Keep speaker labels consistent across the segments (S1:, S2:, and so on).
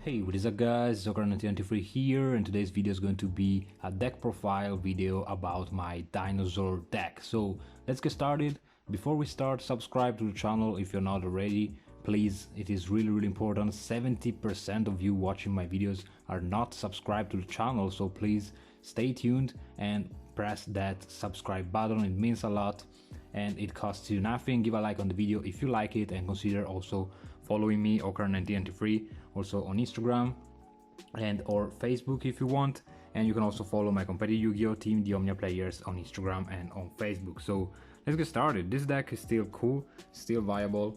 S1: Hey, what is up guys, Zocker1993 here, and today's video is going to be a deck profile video about my dinosaur deck. So let's get started. Before we start, subscribe to the channel if you're not already. Please, it is really important. 70% of you watching my videos are not subscribed to the channel, so please stay tuned and press that subscribe button. It means a lot and it costs you nothing. Give a like on the video if you like it, and consider also following me, Zocker1993, also on Instagram and or Facebook if you want. And you can also follow my competitive YuGiOh team, the Omnia players, on Instagram and on Facebook. So let's get started. This deck is still cool, still viable.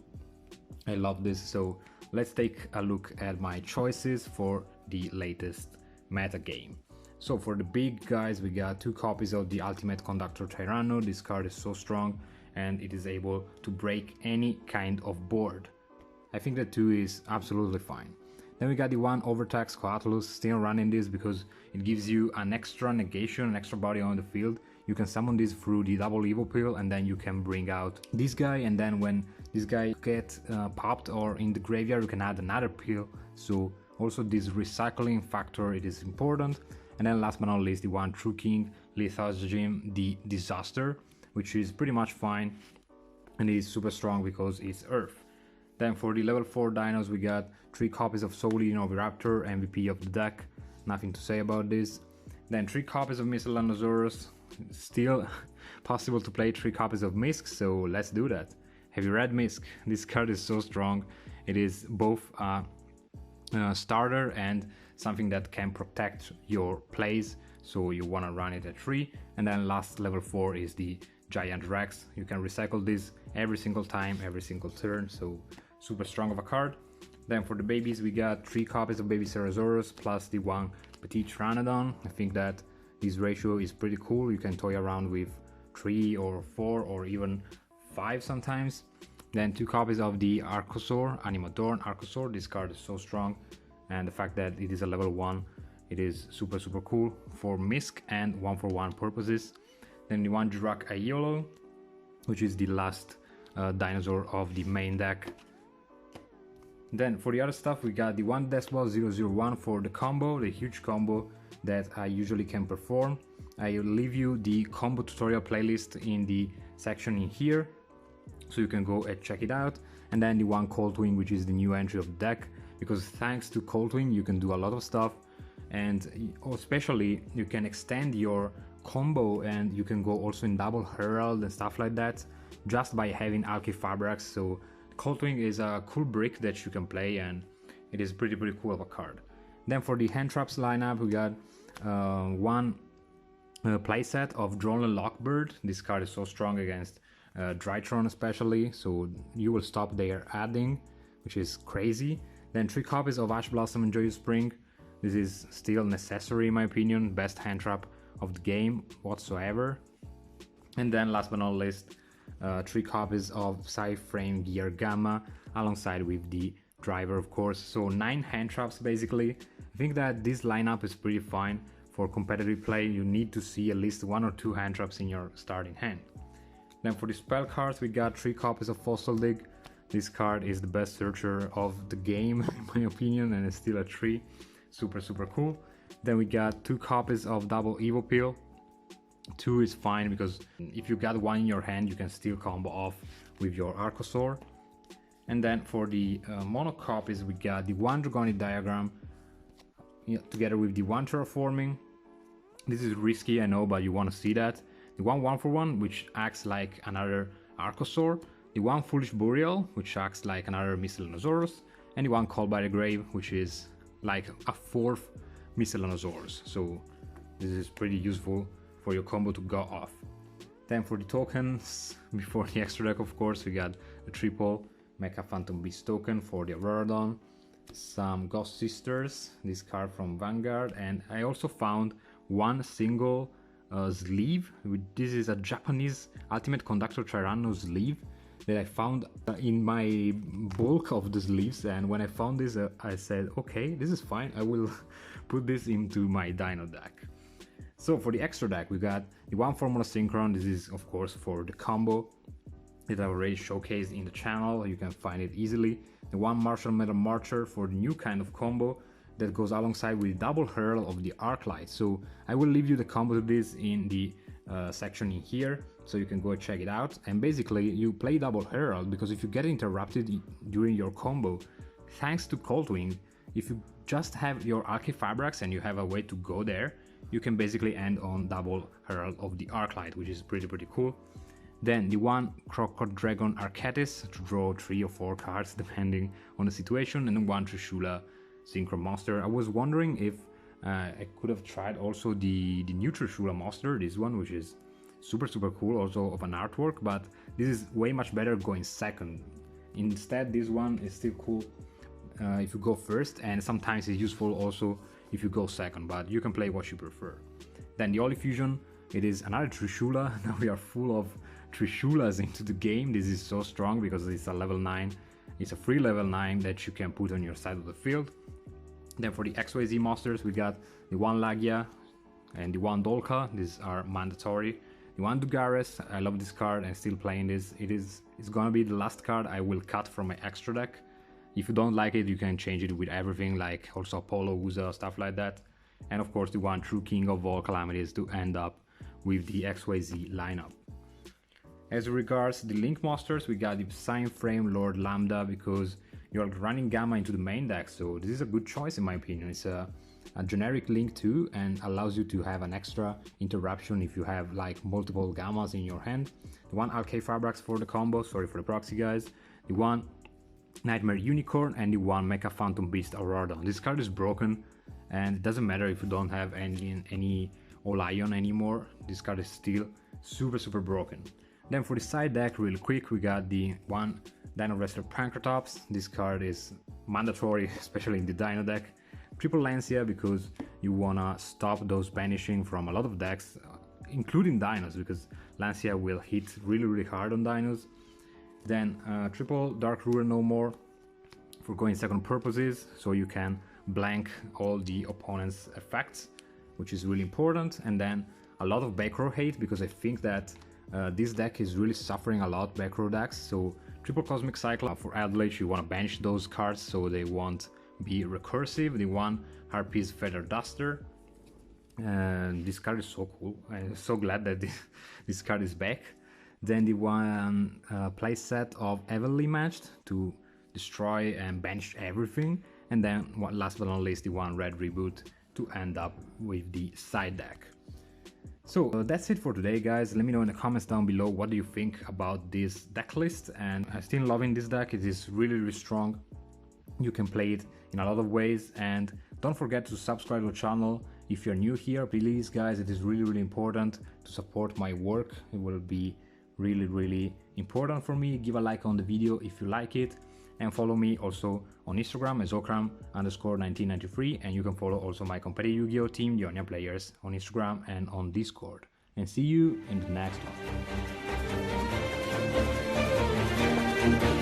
S1: I love this. So let's take a look at my choices for the latest meta game. So for the big guys, we got 2 copies of the Ultimate Conductor Tyranno. This card is so strong and it is able to break any kind of board. I think that 2 is absolutely fine. Then we got the 1 Overtax Coatlus, still running this because it gives you an extra negation, an extra body on the field. You can summon this through the double evil pill, and then you can bring out this guy, and then when this guy gets popped or in the graveyard, you can add another pill. So also this recycling factor, it is important. And then last but not least, the 1 True King Dinosaur, the Disaster, which is pretty much fine and is super strong because it's Earth. Then for the level 4 dinos, we got 3 copies of Halqifibrax, MVP of the deck. Nothing to say about this. Then 3 copies of Miscellaneous. Still possible to play 3 copies of Misk, so let's do that. Have you read Misk? This card is so strong. It is both a starter and something that can protect your plays, so you want to run it at 3. And then last level 4 is the Giant Rex. You can recycle this every single time, every single turn, so super strong of a card. Then for the babies, we got 3 copies of Baby Ceratosaurus plus the 1 Petit Pteranodon. I think that this ratio is pretty cool. You can toy around with 3 or 4 or even 5 sometimes. Then 2 copies of the Archosaur, Animadorn Archosaur. This card is so strong, and the fact that it is a level 1, it is super cool for Misk and 1-for-1 purposes. Then the 1 Jurak Aiolo, which is the last dinosaur of the main deck. Then for the other stuff, we got the 1 Despot 001 for the combo, the huge combo that I usually can perform. I will leave you the combo tutorial playlist in the section in here, so you can go and check it out. And then the 1 Coldwing, which is the new entry of the deck, because thanks to Coldwing you can do a lot of stuff, and especially you can extend your combo, and you can go also in double herald and stuff like that just by having Halqifibrax. So Coldwing is a cool brick that you can play, and it is pretty cool of a card. Then for the hand traps lineup, we got 1 playset of Droneland Lockbird. This card is so strong against Drytron especially, so you will stop their adding, which is crazy. Then 3 copies of Ash Blossom and Joyous Spring. This is still necessary in my opinion, best hand trap of the game whatsoever. And then last but not least, 3 copies of Psyframe Gear Gamma alongside with the driver, of course. So 9 hand traps basically. I think that this lineup is pretty fine for competitive play. You need to see at least 1 or 2 hand traps in your starting hand. Then for the spell cards, we got 3 copies of Fossil Dig. This card is the best searcher of the game in my opinion, and it's still a 3. Super cool. Then we got 2 copies of Double Evil Pill. 2 is fine because if you got 1 in your hand, you can still combo off with your Archosaur. And then for the mono copies, we got the 1 Dragonic Diagram together with the 1 Terraforming. This is risky, I know, but you want to see that. The 1-1-for-1, which acts like another Archosaur. The 1 Foolish Burial, which acts like another Miscellaneous. And the 1 Called by the Grave, which is like a 4th Miscellaneous. So this is pretty useful for your combo to go off. Then for the tokens, before the extra deck, of course, we got a triple Mecha Phantom Beast token for the Auroradon, some Ghost Sisters, this card from Vanguard, and I also found 1 single sleeve. This is a Japanese Ultimate Conductor Tyranno sleeve that I found in my bulk of the sleeves, and when I found this I said, okay, this is fine, I will put this into my Dino deck. So for the extra deck, we got the 1 Formula Synchron. This is of course for the combo that I already showcased in the channel. You can find it easily. The 1 Martial Metal Marcher for the new kind of combo. that goes alongside with double hurl of the arc light. So I will leave you the combo to this in the section in here, so you can go check it out. And basically you play double hurl because if you get interrupted during your combo, thanks to Coldwing, if you just have your Halqifibrax and you have a way to go there, you can basically end on double hurl of the arc light, which is pretty cool. Then the one Crocodile Dragon Archetis to draw 3 or 4 cards depending on the situation, and then one Trishula Synchro monster. I was wondering if I could have tried also the new Trishula monster, this one, which is super cool, also of an artwork, but this is way much better going second. Instead, this one is still cool if you go first, and sometimes it's useful also if you go second, but you can play what you prefer. Then the Holy Fusion, it is another Trishula. Now we are full of Trishulas into the game. This is so strong because it's a level 9. It's a free level 9 that you can put on your side of the field. Then for the Xyz Monsters, we got the one Lagia and the one Dolka. These are mandatory. The one Dugares, I love this card and still playing this. It's gonna be the last card I will cut from my extra deck. If you don't like it, you can change it with everything, like also Apollo, Uza, stuff like that. And of course the one True King of all calamities to end up with the XYZ lineup. As regards the Link Monsters, we got the Sign Frame Lord Lambda because you're running Gamma into the main deck, so this is a good choice in my opinion. It's a generic Link too and allows you to have an extra interruption if you have like multiple Gammas in your hand. The one Halqifibrax for the combo, sorry for the proxy guys. The one Nightmare Unicorn and the one Mecha Phantom Beast Auroradon. This card is broken and it doesn't matter if you don't have any Olion anymore, this card is still super broken. Then for the side deck, real quick, we got the one Dino Wrestler Pankratops. This card is mandatory, especially in the Dino deck. Triple Lancia because you wanna stop those banishing from a lot of decks, including Dinos, because Lancia will hit really hard on Dinos. Then triple Dark Ruler No More for going second purposes, so you can blank all the opponent's effects, which is really important. And then a lot of back row hate because I think that this deck is really suffering a lot, back row decks. So triple Cosmic Cyclone for Eldritch, you want to banish those cards so they won't be recursive. The one Harpy's Feather Duster, and this card is so cool. I'm so glad that this card is back. Then the one playset of Evenly Matched to destroy and banish everything. And then last but not least, the one Red Reboot to end up with the side deck. So that's it for today guys. Let me know in the comments down below what do you think about this deck list, and I'm still loving this deck. It is really strong. You can play it in a lot of ways, and don't forget to subscribe to the channel if you're new here. Please guys, it is really important to support my work. It will be really important for me. Give a like on the video if you like it, and follow me also on Instagram as okram_1993, and you can follow also my competitive Yu-Gi-Oh team, the Omnia players, on Instagram and on Discord. And see you in the next one.